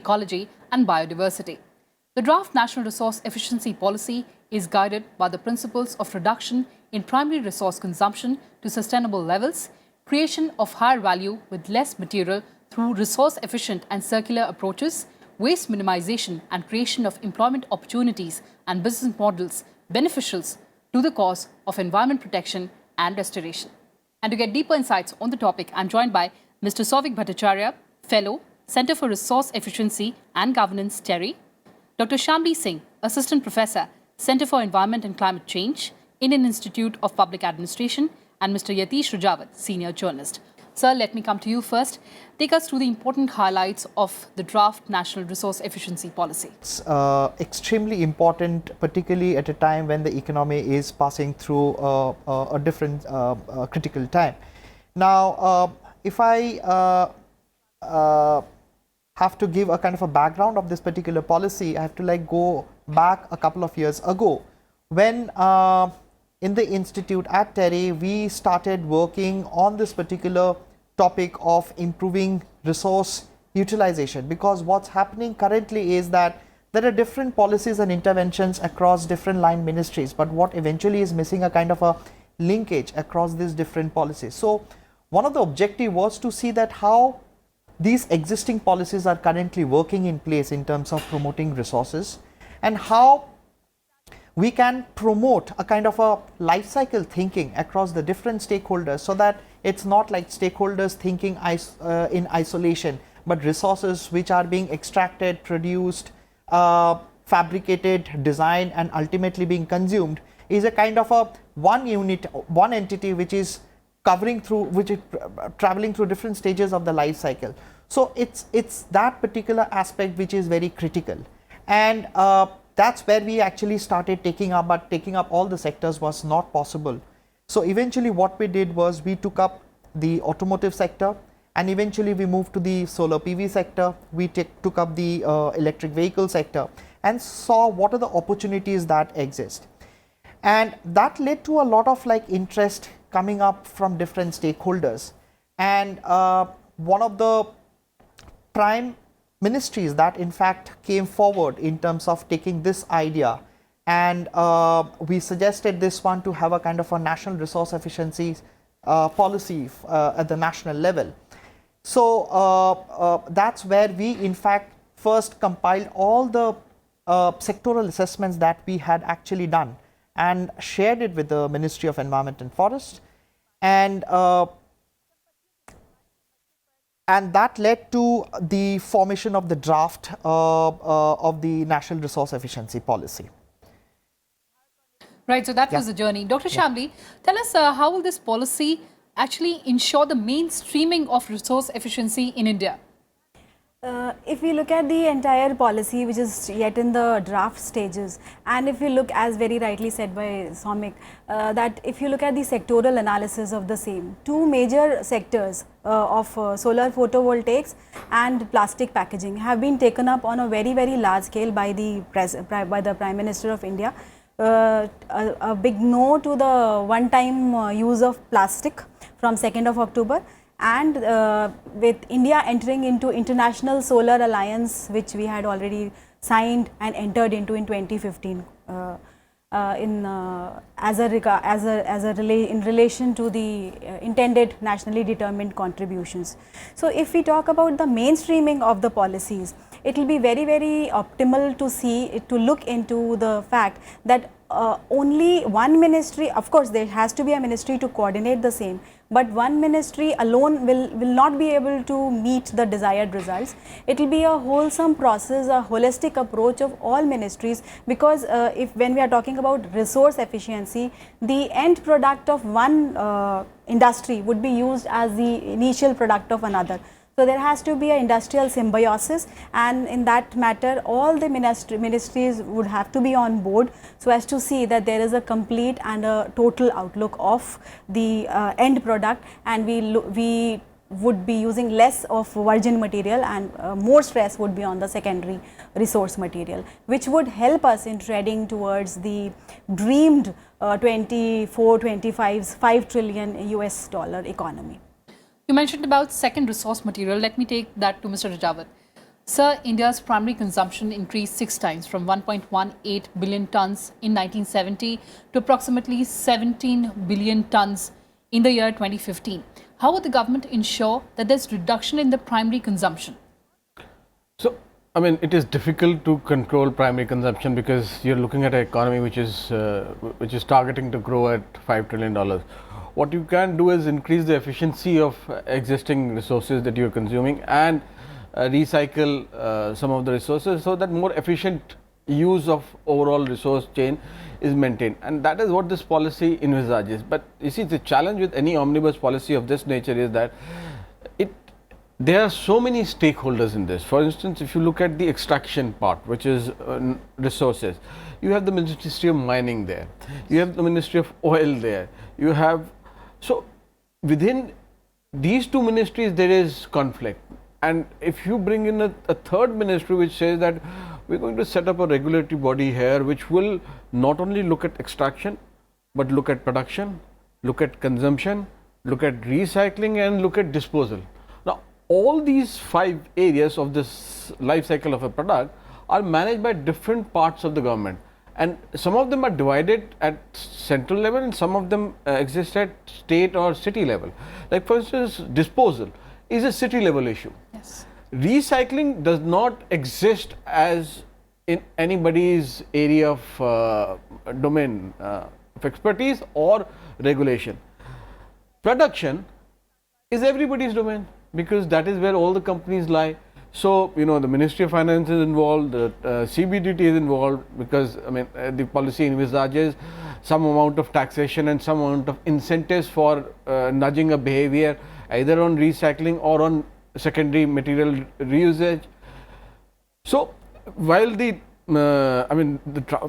ecology and biodiversity. The draft National Resource Efficiency Policy is guided by the principles of reduction in primary resource consumption to sustainable levels, creation of higher value with less material through resource-efficient and circular approaches, waste minimization and creation of employment opportunities and business models beneficial to the cause of environment protection and restoration. And to get deeper insights on the topic, I'm joined by Mr. Souvik Bhattacharya, Fellow, Center for Resource Efficiency and Governance, TERI, Dr. Shamli Singh, Assistant Professor, Center for Environment and Climate Change, Indian Institute of Public Administration, and Mr. Yatish Rajawat, Senior Journalist. Sir, let me come to you first. Take us through the important highlights of the draft National Resource Efficiency Policy. It's extremely important, particularly at a time when the economy is passing through a different critical time. Now, if I have to give a kind of a background of this particular policy, I have to go back a couple of years ago when in the institute at TERI, we started working on this particular topic of improving resource utilization, because what's happening currently is that there are different policies and interventions across different line ministries, but what eventually is missing a kind of a linkage across these different policies. So one of the objective was to see that how these existing policies are currently working in place in terms of promoting resources, and how we can promote a kind of a life cycle thinking across the different stakeholders, so that it's not like stakeholders thinking in isolation, but resources which are being extracted, produced, fabricated, designed, and ultimately being consumed is a kind of a one unit, one entity which is covering through, which is traveling through different stages of the life cycle. So it's that particular aspect which is very critical, and that's where we actually started taking up, but taking up all the sectors was not possible. So eventually what we did was we took up the automotive sector, and eventually we moved to the solar PV sector, we took up the electric vehicle sector, and saw what are the opportunities that exist. And that led to a lot of interest coming up from different stakeholders. And one of the prime ministries that in fact came forward in terms of taking this idea, and we suggested this one to have a kind of a national resource efficiency policy at the national level. So that's where we in fact first compiled all the sectoral assessments that we had actually done and shared it with the Ministry of Environment and Forest, and that led to the formation of the draft of the National Resource Efficiency Policy. Right, so that was the journey. Dr. Shamli, tell us how will this policy actually ensure the mainstreaming of resource efficiency in India? If we look at the entire policy, which is yet in the draft stages, and if you look, as very rightly said by Souvik, that if you look at the sectoral analysis of the same, two major sectors of solar photovoltaics and plastic packaging have been taken up on a very, very large scale by the Prime Minister of India. A big no to the one-time use of plastic from 2nd of October. And with India entering into International Solar Alliance, which we had already signed and entered into in 2015, in relation to the intended nationally determined contributions. So if we talk about the mainstreaming of the policies, it will be very, very optimal to look into the fact that only one ministry, of course there has to be a ministry to coordinate the same, but one ministry alone will not be able to meet the desired results. It will be a wholesome process, a holistic approach of all ministries, because when we are talking about resource efficiency, the end product of one industry would be used as the initial product of another. So there has to be an industrial symbiosis, and in that matter all the ministries would have to be on board, so as to see that there is a complete and a total outlook of the end product, and we would be using less of virgin material, and more stress would be on the secondary resource material, which would help us in treading towards the dreamed 24-25's $5 trillion US dollar economy. You mentioned about second resource material. Let me take that to Mr. Rajawat. Sir, India's primary consumption increased 6 times from 1.18 billion tons in 1970 to approximately 17 billion tons in the year 2015. How would the government ensure that there's reduction in the primary consumption? So, I mean, it is difficult to control primary consumption because you're looking at an economy which is targeting to grow at $5 trillion. What you can do is increase the efficiency of existing resources that you're consuming and recycle some of the resources so that more efficient use of overall resource chain is maintained, and that is what this policy envisages. But you see, the challenge with any omnibus policy of this nature is that there are so many stakeholders in this. For instance, if you look at the extraction part, which is resources, you have the Ministry of Mining there, you have the Ministry of Oil there, you have, so within these two ministries there is conflict. And if you bring in a third ministry which says that we're going to set up a regulatory body here which will not only look at extraction but look at production, look at consumption, look at recycling and look at disposal. Now all these 5 areas of this life cycle of a product are managed by different parts of the government, and some of them are divided at central level and some of them exist at state or city level. Like for instance, disposal is a city level issue. Yes. Recycling does not exist as in anybody's area of domain of expertise or regulation. Production is everybody's domain because that is where all the companies lie. So, you know, the Ministry of Finance is involved, the CBDT is involved because, I mean, the policy envisages some amount of taxation and some amount of incentives for nudging a behavior either on recycling or on secondary material reusage. So, while the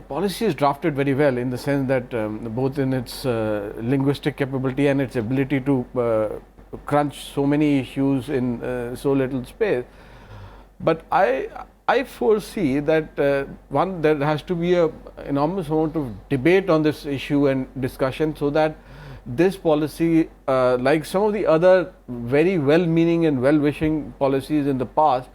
policy is drafted very well in the sense that both in its linguistic capability and its ability to crunch so many issues in so little space, but I foresee that one, there has to be an enormous amount of debate on this issue and discussion so that this policy, like some of the other very well-meaning and well-wishing policies in the past,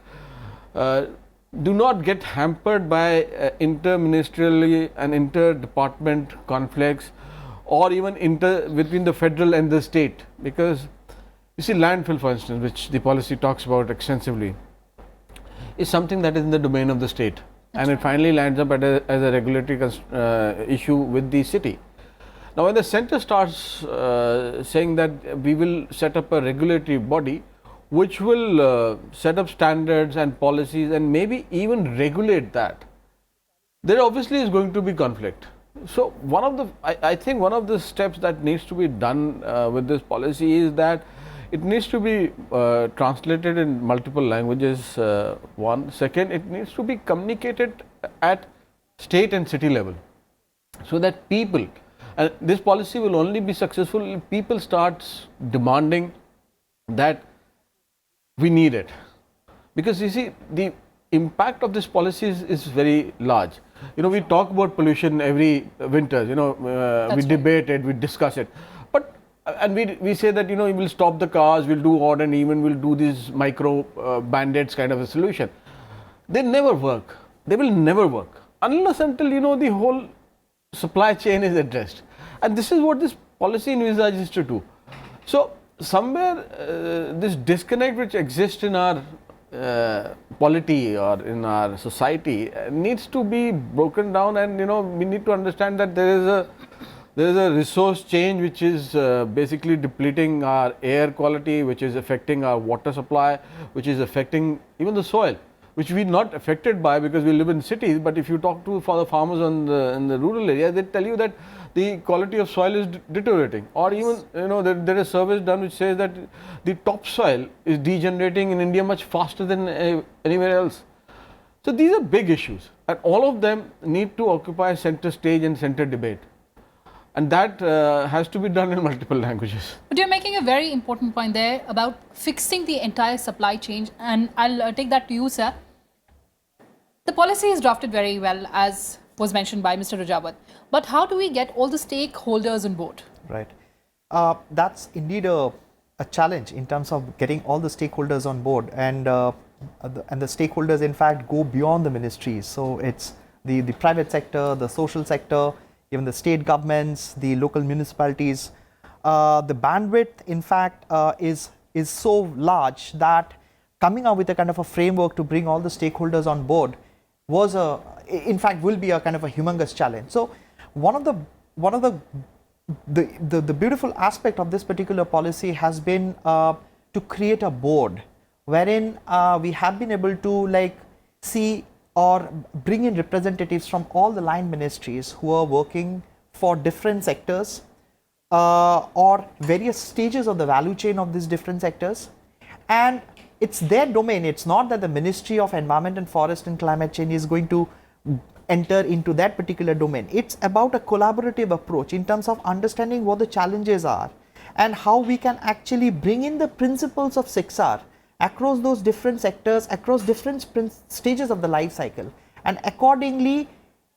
do not get hampered by inter-ministerially and inter-department conflicts or even between the federal and the state. Because you see, landfill, for instance, which the policy talks about extensively, is something that is in the domain of the state. And it finally lands up as a regulatory issue with the city. Now, when the centre starts saying that we will set up a regulatory body which will set up standards and policies and maybe even regulate that, there obviously is going to be conflict. So, I think one of the steps that needs to be done with this policy is that it needs to be translated in multiple languages, one. Second, it needs to be communicated at state and city level so that people, and this policy will only be successful if people start demanding that we need it. Because you see, the impact of this policy is very large. You know, we talk about pollution every winter, you know, we debate it, we discuss it. But, and we say that, you know, we will stop the cars, we'll do odd and even, we'll do these micro band-aids kind of a solution. They never work. They will never work unless until, you know, the whole supply chain is addressed. And this is what this policy envisages to do. So, somewhere this disconnect which exists in our polity or in our society needs to be broken down, and you know, we need to understand that there is a resource change which is basically depleting our air quality, which is affecting our water supply, which is affecting even the soil, which we are not affected by because we live in cities. But if you talk to the farmers in the rural area, they tell you that the quality of soil is deteriorating, or even, you know, there is surveys done which says that the topsoil is degenerating in India much faster than anywhere else. So these are big issues, and all of them need to occupy center stage and center debate, and that has to be done in multiple languages. But you're making a very important point there about fixing the entire supply chain, and I'll take that to you, sir. The policy is drafted very well, as was mentioned by Mr. Rajawat. But how do we get all the stakeholders on board? Right. That's indeed a challenge in terms of getting all the stakeholders on board. And and the stakeholders in fact go beyond the ministries. So it's the private sector, the social sector, even the state governments, the local municipalities. The bandwidth in fact is so large that coming up with a kind of a framework to bring all the stakeholders on board in fact will be a kind of a humongous challenge. So one of the beautiful aspect of this particular policy has been to create a board wherein we have been able to like see or bring in representatives from all the line ministries who are working for different sectors or various stages of the value chain of these different sectors, and it's their domain. It's not that the Ministry of Environment and Forest and Climate Change is going to enter into that particular domain. It's about a collaborative approach in terms of understanding what the challenges are and how we can actually bring in the principles of 6R across those different sectors, across different stages of the life cycle, and accordingly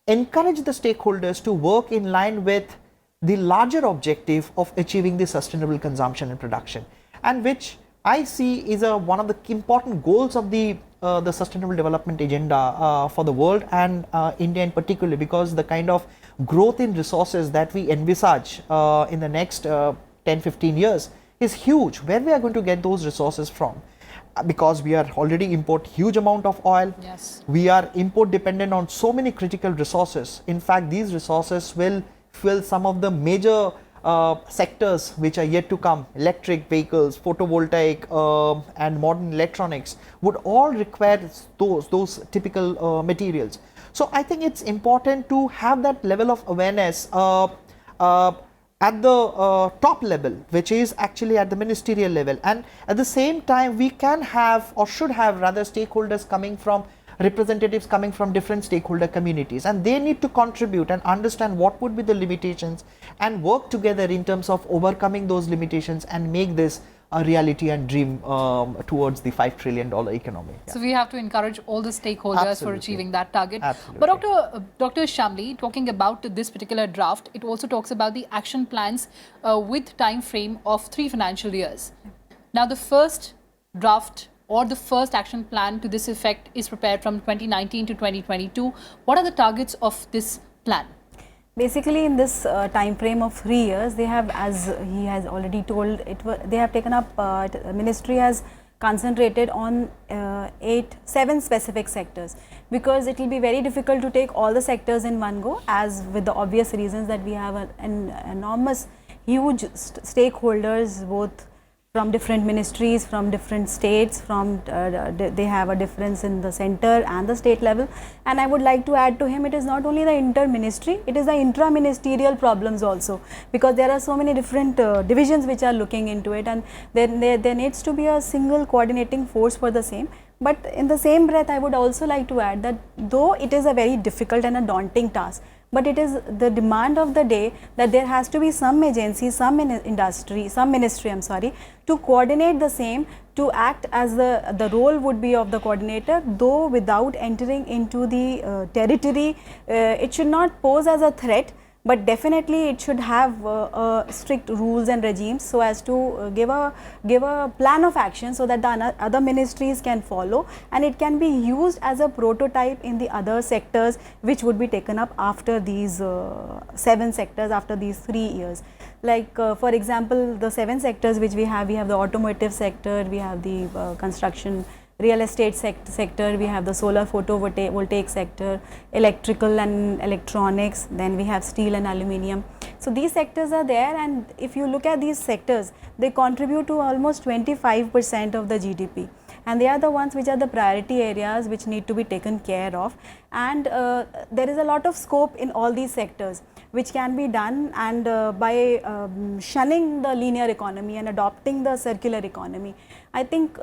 encourage the stakeholders to work in line with the larger objective of achieving the sustainable consumption and production, and which I see is one of the important goals of the Sustainable Development Agenda for the world and India in particular, because the kind of growth in resources that we envisage in the next 10-15 years is huge. Where we are going to get those resources from? Because we are already import huge amount of oil. Yes. We are import dependent on so many critical resources. In fact, these resources will fuel some of the major sectors which are yet to come. Electric vehicles, photovoltaic and modern electronics would all require those typical materials. So I think it's important to have that level of awareness at the top level, which is actually at the ministerial level, and at the same time we can have or should have rather stakeholders coming from representatives coming from different stakeholder communities, and they need to contribute and understand what would be the limitations and work together in terms of overcoming those limitations and make this a reality and dream towards the $5 trillion economy. Yeah. So we have to encourage all the stakeholders Absolutely. for achieving that target. Absolutely. But Dr. Shamli, talking about this particular draft, it also talks about the action plans with time frame of 3 financial years. Now the first draft or the first action plan to this effect is prepared from 2019 to 2022. What are the targets of this plan? Basically, in this time frame of 3 years, they have, as he has already told, they have taken up, ministry has concentrated on 7 specific sectors, because it will be very difficult to take all the sectors in one go, as with the obvious reasons that we have an enormous, huge stakeholders, both from different ministries, from different states, they have a difference in the center and the state level. And I would like to add to him, it is not only the inter-ministry, it is the intra-ministerial problems also, because there are so many different divisions which are looking into it, and there needs to be a single coordinating force for the same. But in the same breath, I would also like to add that though it is a very difficult and a daunting task, but it is the demand of the day that there has to be some agency, some industry, some ministry, to coordinate the same, to act as the role would be of the coordinator, though without entering into the territory. It should not pose as a threat, but definitely it should have strict rules and regimes, so as to give a plan of action so that the other ministries can follow, and it can be used as a prototype in the other sectors which would be taken up after these 7 sectors, after these 3 years. Like for example, the 7 sectors which we have the automotive sector, we have the construction, real estate sector, we have the solar photovoltaic sector, electrical and electronics, then we have steel and aluminium. So these sectors are there, and if you look at these sectors, they contribute to almost 25% of the GDP, and they are the ones which are the priority areas which need to be taken care of. And there is a lot of scope in all these sectors which can be done, and by shunning the linear economy and adopting the circular economy, I think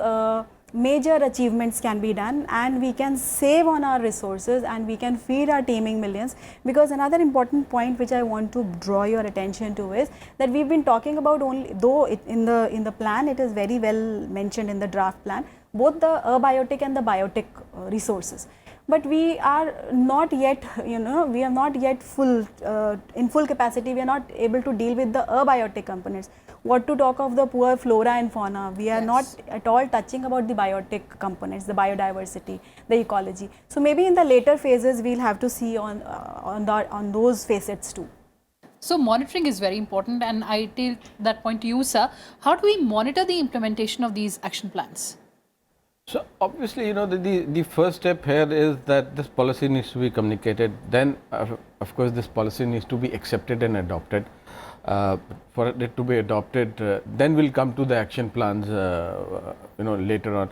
major achievements can be done, and we can save on our resources, and we can feed our teeming millions. Because another important point which I want to draw your attention to is that we've been talking about, only though in the plan it is very well mentioned in the draft plan, both the abiotic and the biotic resources. but we are not yet, we are not yet in full capacity. We are not able to deal with the abiotic components. What to talk of the poor flora and fauna? We are not at all touching about the biotic components, the biodiversity, the ecology. So maybe in the later phases, we'll have to see on those facets too. So monitoring is very important, and I take that point to you, sir. How do we monitor the implementation of these action plans? So obviously, the first step here is that this policy needs to be communicated. Then, of course, this policy needs to be accepted and adopted. For it to be adopted, then we'll come to the action plans, later on.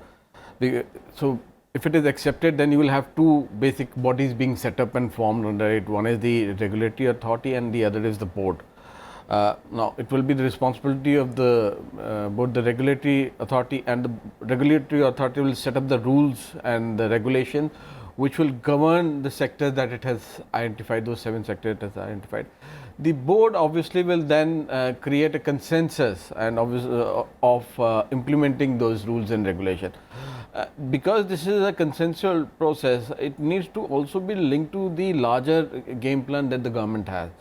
So if it is accepted, then you will have two basic bodies being set up and formed under it. One is the regulatory authority and the other is the board. Now, it will be the responsibility of both the regulatory authority, and the regulatory authority will set up the rules and the regulation which will govern the sectors that it has identified, those 7 sectors it has identified. The board obviously will then create a consensus and of implementing those rules and regulation. Because this is a consensual process, it needs to also be linked to the larger game plan that the government has.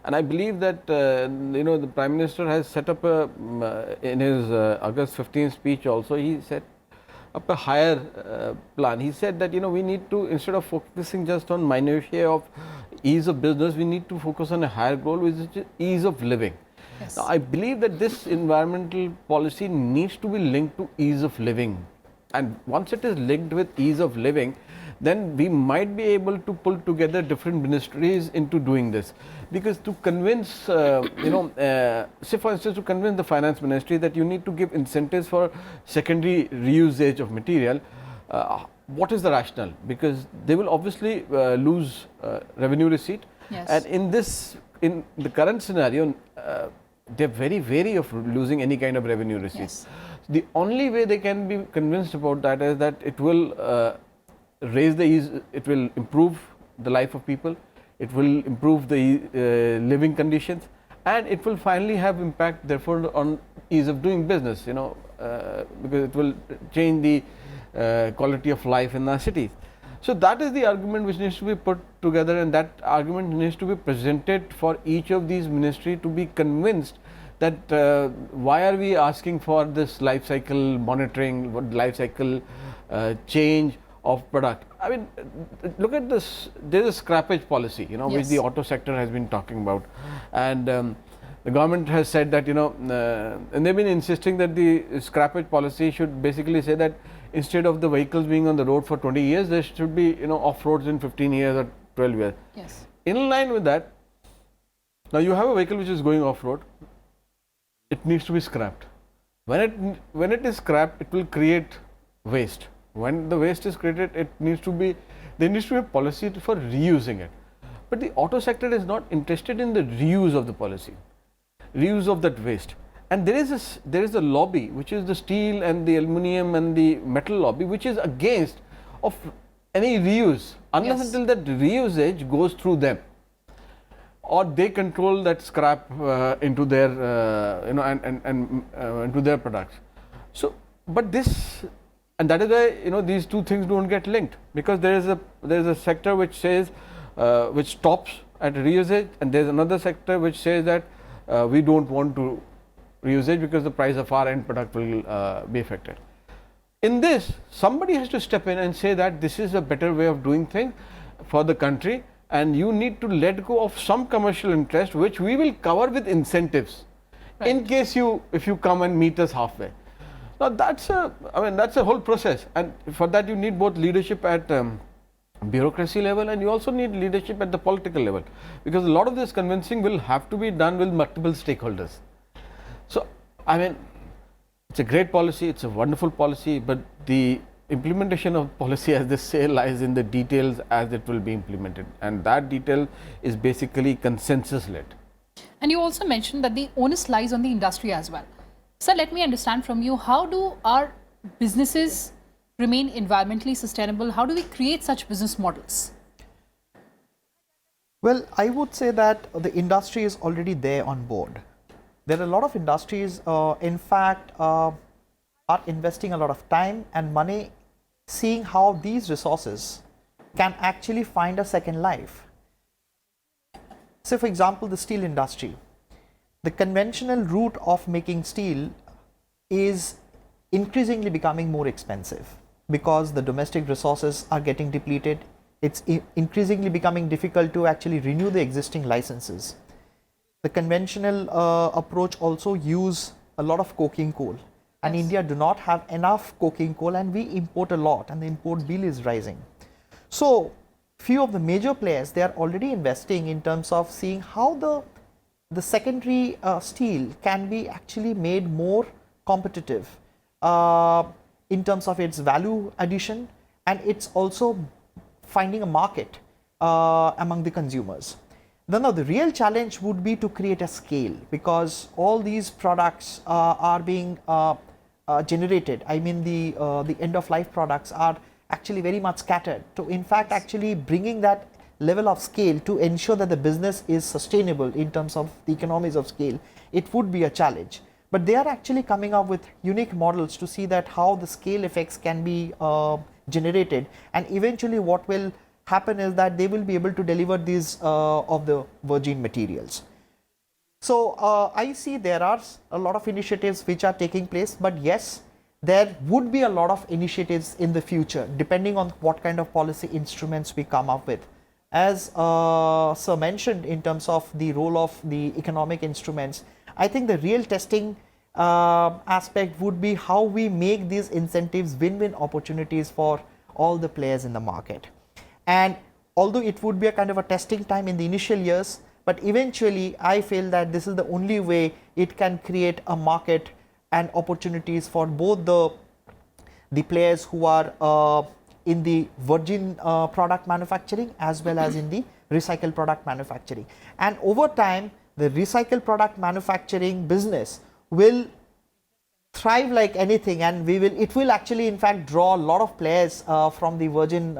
And I believe that the Prime Minister has set up in his August 15th speech also, he set up a higher plan. He said that we need to, instead of focusing just on minutiae of ease of business, we need to focus on a higher goal, which is ease of living. Yes. Now, I believe that this environmental policy needs to be linked to ease of living, and once it is linked with ease of living, then we might be able to pull together different ministries into doing this. Because to convince, say for instance, to convince the finance ministry that you need to give incentives for secondary reusage of material, what is the rationale? Because they will obviously lose revenue receipt. Yes. And in the current scenario, they are very wary of losing any kind of revenue receipt. Yes. The only way they can be convinced about that is that it will raise the ease, it will improve the life of people, it will improve the living conditions, and it will finally have impact therefore on ease of doing business, because it will change the quality of life in our cities. So that is the argument which needs to be put together, and that argument needs to be presented for each of these ministries to be convinced that why are we asking for this life cycle monitoring, what life cycle change of product. I mean, look at this, there is a scrappage policy, which Yes. the auto sector has been talking about, and the government has said that, and they've been insisting that the scrappage policy should basically say that instead of the vehicles being on the road for 20 years, there should be, off roads in 15 years or 12 years. Yes. In line with that, now you have a vehicle which is going off road, it needs to be scrapped. When it is scrapped, it will create waste. When the waste is created, there needs to be a policy for reusing it. But the auto sector is not interested in the reuse of the policy, reuse of that waste. And there is a lobby, which is the steel and the aluminium and the metal lobby, which is against of any reuse, unless Yes. until that reusage goes through them, or they control that scrap into their into their products. So, but this, and that is why these two things don't get linked, because there is a sector which says which stops at reusage, and there is another sector which says that we don't want to reusage because the price of our end product will be affected. In this, somebody has to step in and say that this is a better way of doing things for the country, and you need to let go of some commercial interest, which we will cover with incentives, Right. in case if you come and meet us halfway. Now that's a whole process, and for that you need both leadership at bureaucracy level, and you also need leadership at the political level, because a lot of this convincing will have to be done with multiple stakeholders. So, I mean, it's a great policy, it's a wonderful policy, but the implementation of policy, as they say, lies in the details as it will be implemented, and that detail is basically consensus led. And you also mentioned that the onus lies on the industry as well. Sir, let me understand from you, how do our businesses remain environmentally sustainable? How do we create such business models? Well, I would say that the industry is already there on board. There are a lot of industries, in fact, are investing a lot of time and money seeing how these resources can actually find a second life. Say for example, the steel industry. The conventional route of making steel is increasingly becoming more expensive because the domestic resources are getting depleted. It's increasingly becoming difficult to actually renew the existing licenses. The conventional approach also use a lot of coking coal, and India do not have enough coking coal, and we import a lot, and the import bill is rising. So few of the major players, they are already investing in terms of seeing how the secondary steel can be actually made more competitive in terms of its value addition, and it's also finding a market among the consumers. Then now the real challenge would be to create a scale, because all these products are being generated. I mean the end of life products are actually very much scattered. So in fact actually bringing that level of scale to ensure that the business is sustainable in terms of the economies of scale, it would be a challenge. But they are actually coming up with unique models to see that how the scale effects can be generated, and eventually what will happen is that they will be able to deliver these of the virgin materials. So I see there are a lot of initiatives which are taking place, but yes, there would be a lot of initiatives in the future depending on what kind of policy instruments we come up with. As Sir mentioned in terms of the role of the economic instruments, I think the real testing aspect would be how we make these incentives win-win opportunities for all the players in the market. And although it would be a kind of a testing time in the initial years, but eventually I feel that this is the only way it can create a market and opportunities for both the players who are in the virgin product manufacturing as well as in the recycled product manufacturing. And over time, the recycled product manufacturing business will thrive like anything, and it will actually in fact draw a lot of players from the virgin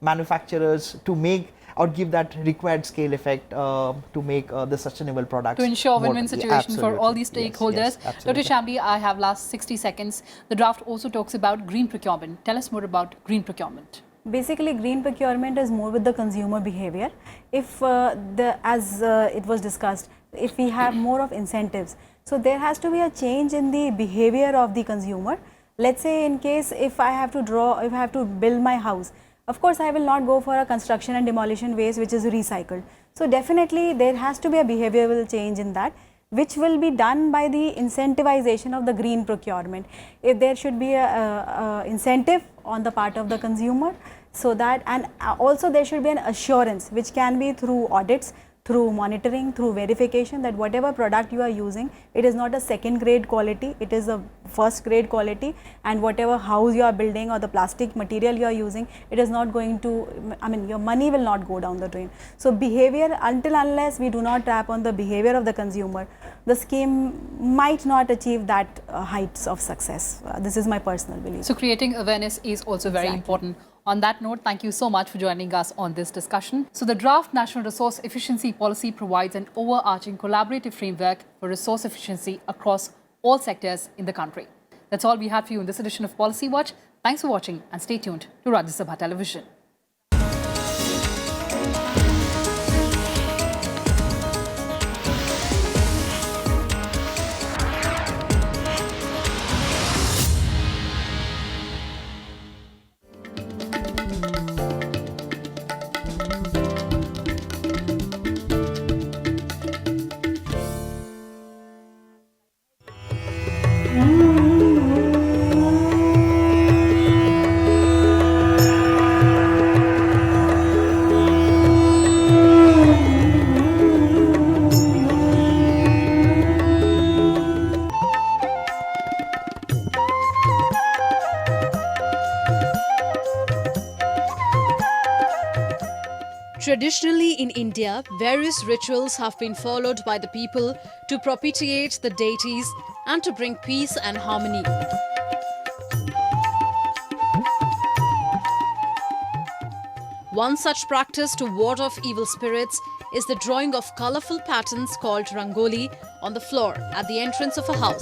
manufacturers to make or give that required scale effect to make the sustainable products. To ensure win-win situation for all these stakeholders. Yes, Dr. Shamli, I have last 60 seconds. The draft also talks about green procurement. Tell us more about green procurement. Basically, green procurement is more with the consumer behavior. If as it was discussed, if we have more of incentives, so there has to be a change in the behavior of the consumer. Let's say in case if I have to build my house, of course I will not go for a construction and demolition waste which is recycled. So definitely there has to be a behavioral change in that, which will be done by the incentivization of the green procurement. If there should be a incentive on the part of the consumer, so that, and also there should be an assurance which can be through audits, through monitoring, through verification, that whatever product you are using, it is not a second grade quality, it is a first grade quality, and whatever house you are building or the plastic material you are using, it is not going to, I mean your money will not go down the drain. So behavior, unless we do not tap on the behavior of the consumer, the scheme might not achieve that heights of success. This is my personal belief. So creating awareness is also very important. On that note, thank you so much for joining us on this discussion. So the draft National Resource Efficiency Policy provides an overarching collaborative framework for resource efficiency across all sectors in the country. That's all we had for you in this edition of Policy Watch. Thanks for watching and stay tuned to Rajya Sabha Television. Traditionally in India, various rituals have been followed by the people to propitiate the deities and to bring peace and harmony. One such practice to ward off evil spirits is the drawing of colourful patterns called rangoli on the floor at the entrance of a house.